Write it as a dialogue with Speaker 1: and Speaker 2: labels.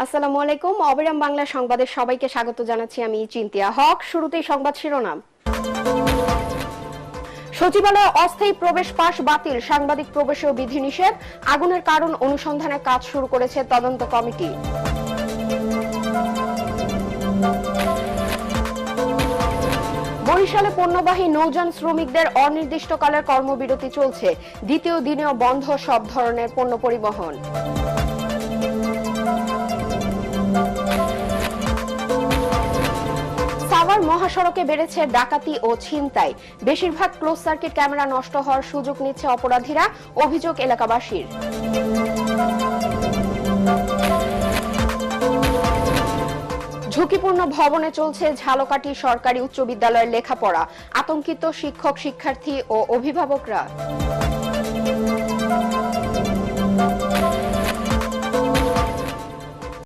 Speaker 1: আসসালামু আলাইকুম। অবিরাম বাংলা সংবাদের সবাইকে স্বাগত জানাচ্ছি। আমি চিন্তিয়া হক। শুরুতেই সংবাদ শিরোনাম। সচিবালয়ে অস্থায়ী প্রবেশ পাস বাতিল, সাংবাদিক প্রবেশেও বিধিনিষেধ। আগুনের কারণ অনুসন্ধানের কাজ শুরু করেছে তদন্ত কমিটি। বরিশালে পণ্যবাহী নৌযান শ্রমিকদের অনির্দিষ্টকালের কর্মবিরতি চলছে। দ্বিতীয় দিনেও বন্ধ সব ধরনের পণ্য পরিবহন। সাভার মহাসড়কে বেড়েছে ডাকাতি ও ছিনতাই। বেশিরভাগ ক্লোজ সার্কিট ক্যামেরা নষ্ট হওয়ার সুযোগ নিচ্ছে অপরাধীরা, অভিযোগ এলাকাবাসীর। ঝুঁকিপূর্ণ ভবনে চলছে ঝালকাঠি সরকারি উচ্চ বিদ্যালয়ের লেখাপড়া, আতঙ্কিত শিক্ষক শিক্ষার্থী ও অভিভাবকরা।